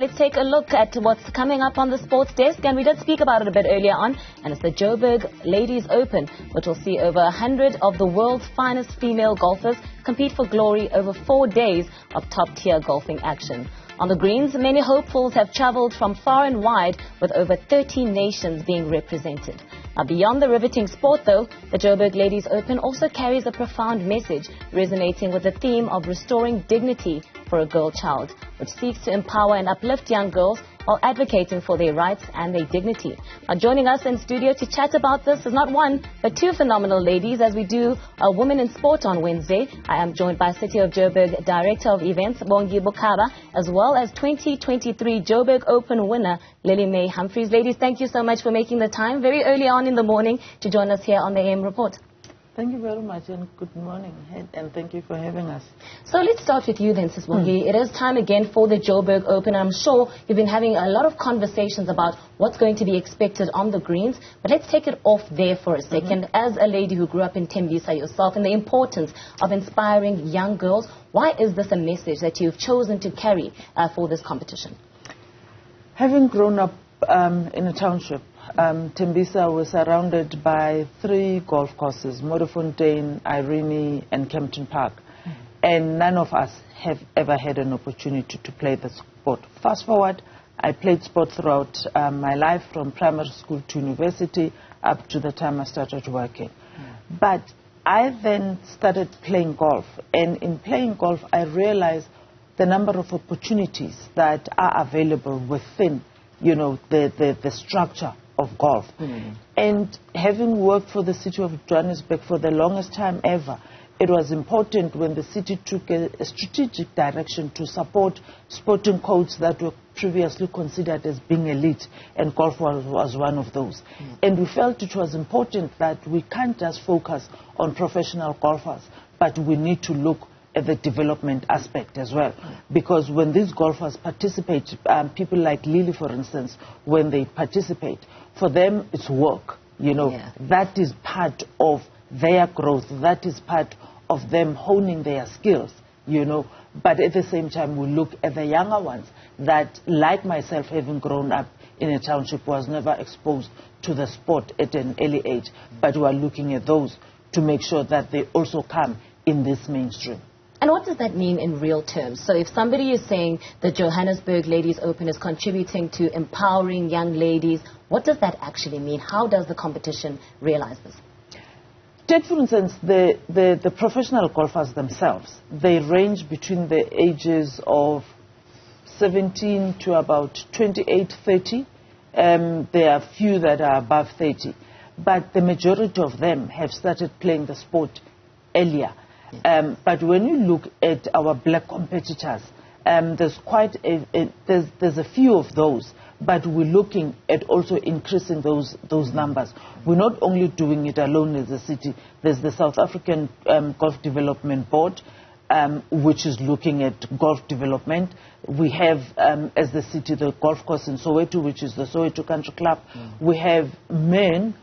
Let's take a look at what's coming up on the sports desk, and we did speak about it a bit earlier on, and it's the Joburg Ladies Open, which will see over 100 of the world's finest female golfers compete for glory over 4 days of top-tier golfing action. On the greens, many hopefuls have travelled from far and wide, with over 13 nations being represented. Now, beyond the riveting sport, though, the Joburg Ladies Open also carries a profound message, resonating with the theme of restoring dignity for a girl child, which seeks to empower and uplift young girls while advocating for their rights and their dignity. Now, joining us in studio to chat about this is not one, but two phenomenal ladies, as we do a Women in Sport on Wednesday. I am joined by City of Joburg Director of Events, Bongi Mokaba, as well as 2023 Joburg Open winner, May Humphreys. Ladies, thank you so much for making the time very early on in the morning to join us here on the AM Report. Thank you very much, and good morning, and thank you for having us. So let's start with you then, Sis Bongi. It is time again for the Joburg Open. I'm sure you've been having a lot of conversations about what's going to be expected on the greens, but let's take it off there for a second. As a lady who grew up in Tembisa yourself, and the importance of inspiring young girls, why is this a message that you've chosen to carry for this competition? Having grown up in a township, Tembisa was surrounded by 3 golf courses, Modderfontein, Irene and Kempton Park. And none of us have ever had an opportunity to play the sport. Fast forward, I played sport throughout my life, from primary school to university, up to the time I started working. But I then started playing golf. And in playing golf, I realized the number of opportunities that are available within, you know, the structure of golf. And having worked for the city of Johannesburg for the longest time ever, it was important when the city took a strategic direction to support sporting codes that were previously considered as being elite, and golf was one of those. And we felt it was important that we can't just focus on professional golfers, but we need to look at the development aspect as well. Because when these golfers participate, people like Lily, for instance, when they participate, for them it's work, you know. That is part of their growth, that is part of them honing their skills, you know. But at the same time, we look at the younger ones that, like myself, having grown up in a township, was never exposed to the sport at an early age, but we are looking at those to make sure that they also come in this mainstream. And what does that mean in real terms? So if somebody is saying the Johannesburg Ladies Open is contributing to empowering young ladies, what does that actually mean? How does the competition realize this? Take, for instance, the professional golfers themselves. They range between the ages of 17 to about 28, 30. There are few that are above 30. But the majority of them have started playing the sport earlier. But when you look at our black competitors, there's quite there's a few of those, but we're looking at also increasing those numbers. We're not only doing it alone as a city. There's the South African Golf Development Board, which is looking at golf development. We have, as the city, the golf course in Soweto, which is the Soweto Country Club. We have men,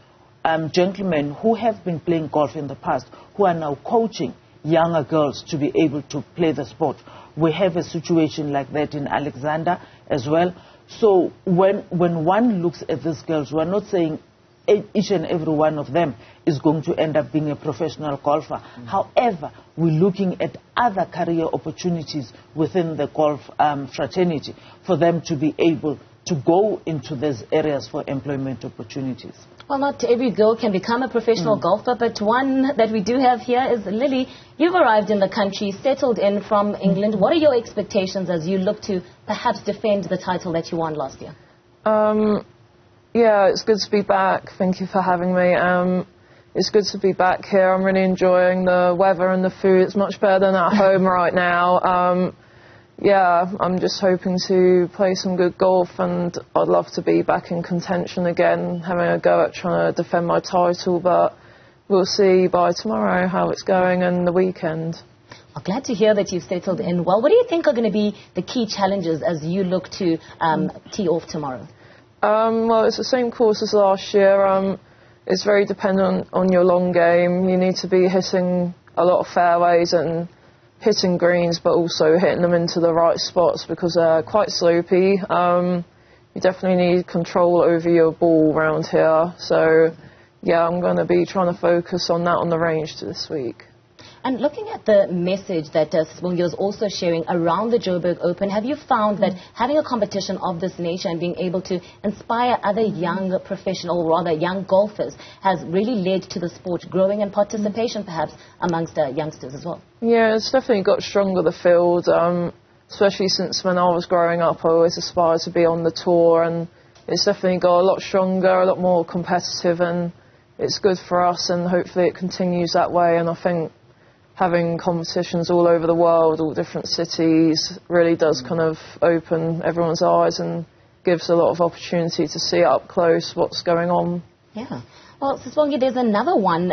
gentlemen who have been playing golf in the past, who are now coaching younger girls to be able to play the sport. We have a situation like that in Alexander as well. So when one looks at these girls, we're not saying each and every one of them is going to end up being a professional golfer. However, we're looking at other career opportunities within the golf fraternity for them to be able to go into these areas for employment opportunities. Well, not every girl can become a professional golfer, but one that we do have here is Lily. You've arrived in the country, settled in from England. What are your expectations as you look to perhaps defend the title that you won last year? Yeah, it's good to be back. Thank you for having me. It's good to be back here. I'm really enjoying the weather and the food. It's much better than at home right now. Yeah, I'm just hoping to play some good golf, and I'd love to be back in contention again, having a go at trying to defend my title, but we'll see by tomorrow how it's going and the weekend. Well, glad to hear that you've settled in well. What do you think are going to be the key challenges as you look to tee off tomorrow? Well, it's the same course as last year. It's very dependent on your long game. You need to be hitting a lot of fairways and hitting greens, but also hitting them into the right spots because they're quite slopey. You definitely need control over your ball around here. So, yeah, I'm going to be trying to focus on that on the range this week. And looking at the message that Bongi was also sharing around the Joburg Open, have you found that having a competition of this nature and being able to inspire other young professional, or rather young golfers, has really led to the sport growing and participation perhaps amongst youngsters as well? Yeah, it's definitely got stronger, the field, especially since when I was growing up. I always aspired to be on the tour, and it's definitely got a lot stronger, a lot more competitive, and it's good for us, and hopefully it continues that way. And I think having competitions all over the world, all different cities, really does kind of open everyone's eyes and gives a lot of opportunity to see up close what's going on. Yeah. Well, Bongi, there's another one,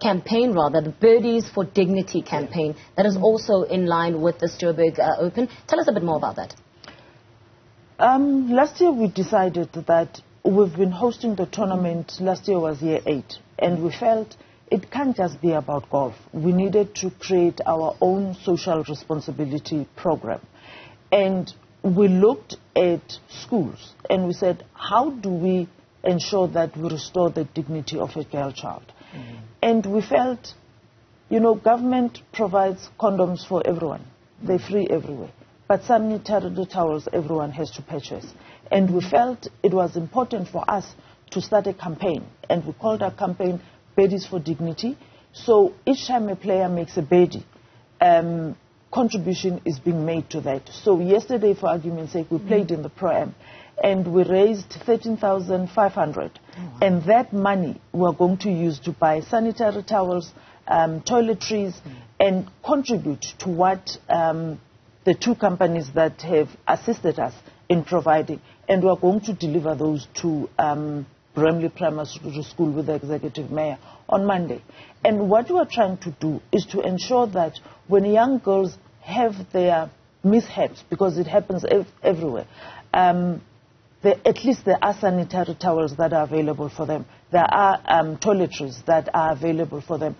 campaign rather, the Birdies for Dignity campaign, that is also in line with this Joburg Open. Tell us a bit more about that. Last year we decided that we've been hosting the tournament. Last year was year 8, and we felt it can't just be about golf. We needed to create our own social responsibility program. And we looked at schools and we said, how do we ensure that we restore the dignity of a girl child? And we felt, you know, government provides condoms for everyone. They're free everywhere. But sanitary towels everyone has to purchase. And we felt it was important for us to start a campaign. And we called our campaign Birdies for Dignity. So each time a player makes a birdie, contribution is being made to that. So yesterday, for argument's sake, we played in the Pro-Am, and we raised 13,500. And that money we're going to use to buy sanitary towels, toiletries, and contribute to what the 2 companies that have assisted us in providing. And we're going to deliver those to Bramley Primary School with the Executive Mayor on Monday. And what we are trying to do is to ensure that when young girls have their mishaps, because it happens everywhere, at least there are sanitary towels that are available for them. There are toiletries that are available for them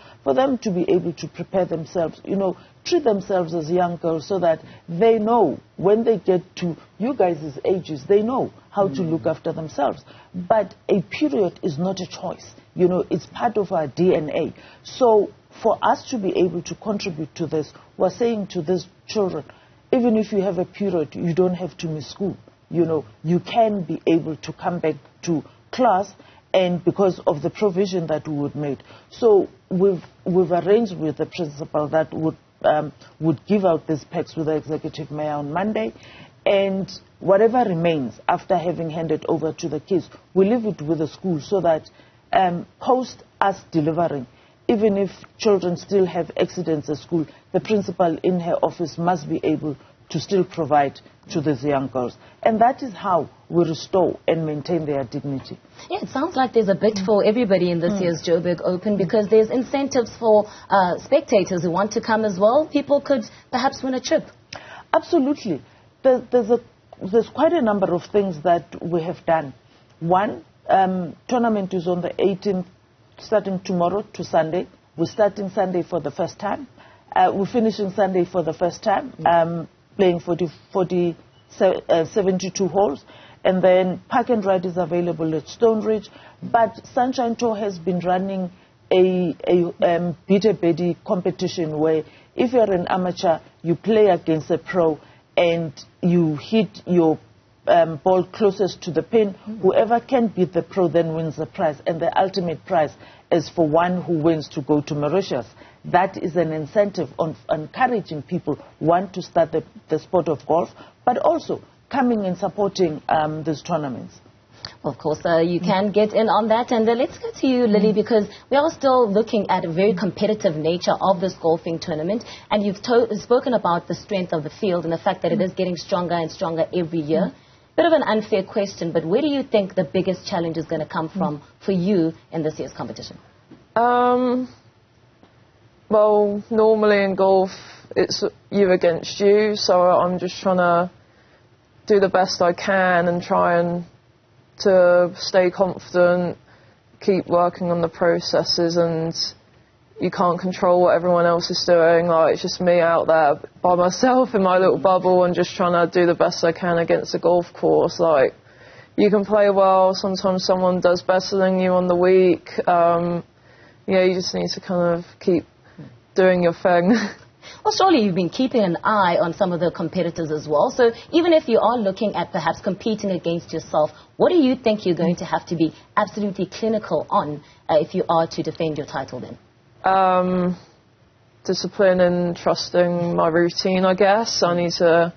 to be able to prepare themselves, you know, treat themselves as young girls so that they know when they get to you guys' ages, they know how to look after themselves. But a period is not a choice. You know, it's part of our DNA. So for us to be able to contribute to this, we're saying to these children, even if you have a period, you don't have to miss school. You know, you can be able to come back to class, and because of the provision that we would make. So we've arranged with the principal that would give out these packs with the Executive Mayor on Monday, and whatever remains after having handed over to the kids, we leave it with the school so that post us delivering, even if children still have accidents at school, the principal in her office must be able to still provide to these young girls. And that is how we restore and maintain their dignity. Yeah, it sounds like there's a bit for everybody in this year's Joburg Open, because there's incentives for spectators who want to come as well. People could perhaps win a trip. Absolutely. There's quite a number of things that we have done. One, tournament is on the 18th, starting tomorrow to Sunday. We're starting Sunday for the first time. We're finishing Sunday for the first time. Playing 72 holes, and then Park and Ride is available at Stonebridge. But Sunshine Tour has been running a beat a birdie competition where if you're an amateur, you play against a pro and you hit your ball closest to the pin. Whoever can beat the pro then wins the prize, and the ultimate prize is for one who wins to go to Mauritius. That is an incentive on encouraging people, one, to start the sport of golf, but also coming and supporting these tournaments. Well, of course, you can get in on that. And let's go to you, Lily, because we are still looking at a very competitive nature of this golfing tournament. And you've spoken about the strength of the field and the fact that it is getting stronger and stronger every year. Bit of an unfair question, but where do you think the biggest challenge is going to come from for you in this year's competition? Well, normally in golf, it's you against you, so I'm just trying to do the best I can and try to stay confident, keep working on the processes, and you can't control what everyone else is doing. Like, it's just me out there by myself in my little bubble and just trying to do the best I can against a golf course. Like, you can play well, sometimes someone does better than you on the week. Yeah, you just need to kind of keep doing your thing. Well, surely you've been keeping an eye on some of the competitors as well. So even if you are looking at perhaps competing against yourself, what do you think you're going to have to be absolutely clinical on if you are to defend your title then? Discipline and trusting my routine, I guess. I need to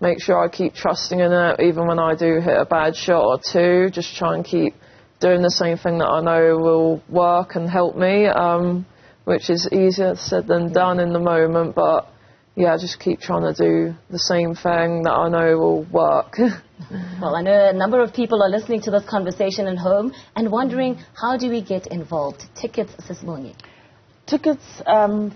make sure I keep trusting in it, even when I do hit a bad shot or two. Just try and keep doing the same thing that I know will work and help me, which is easier said than done in the moment. But yeah, just keep trying to do the same thing that I know will work. Well, I know a number of people are listening to this conversation at home and wondering, how do we get involved? Tickets, Sis Bongi? Tickets,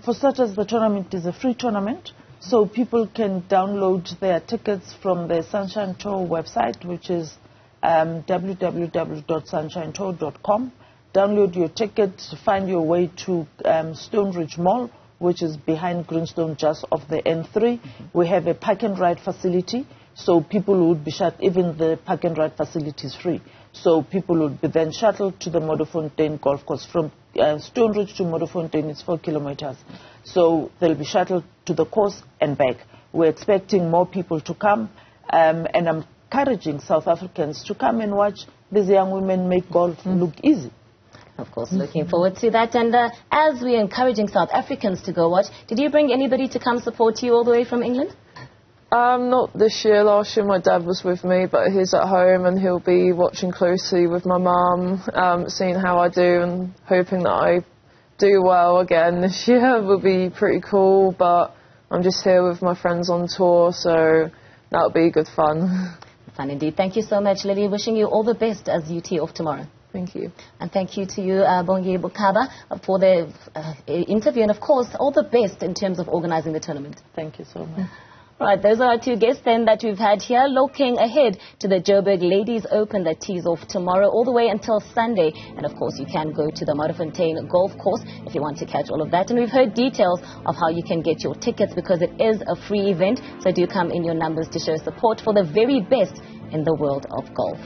for such as the tournament is a free tournament, so people can download their tickets from the Sunshine Tour website, which is www.sunshinetour.com. Download your ticket, find your way to Stonebridge Mall, which is behind Greenstone, just off the N3. We have a park and ride facility, so people would be shut. Even the park and ride facility is free, so people would be then shuttled to the Modderfontein golf course. From Stonebridge to Modderfontein is 4 kilometers, so they'll be shuttled to the course and back. We're expecting more people to come, and I'm encouraging South Africans to come and watch these young women make golf look easy. Of course, looking forward to that. And as we're encouraging South Africans to go watch, did you bring anybody to come support you all the way from England? Not this year. Last year my dad was with me, but he's at home and he'll be watching closely with my mum, seeing how I do and hoping that I do well again this year will be pretty cool. But I'm just here with my friends on tour, so that'll be good fun. Fun indeed. Thank you so much, Lily. Wishing you all the best as you tee off tomorrow. Thank you. And thank you to you, Bongi Mokaba, for the interview. And, of course, all the best in terms of organizing the tournament. Thank you so much. Right, those are our two guests then that we've had here, looking ahead to the Joburg Ladies Open that tees off tomorrow all the way until Sunday. And, of course, you can go to the Modderfontein golf course if you want to catch all of that. And we've heard details of how you can get your tickets because it is a free event. So do come in your numbers to show support for the very best in the world of golf.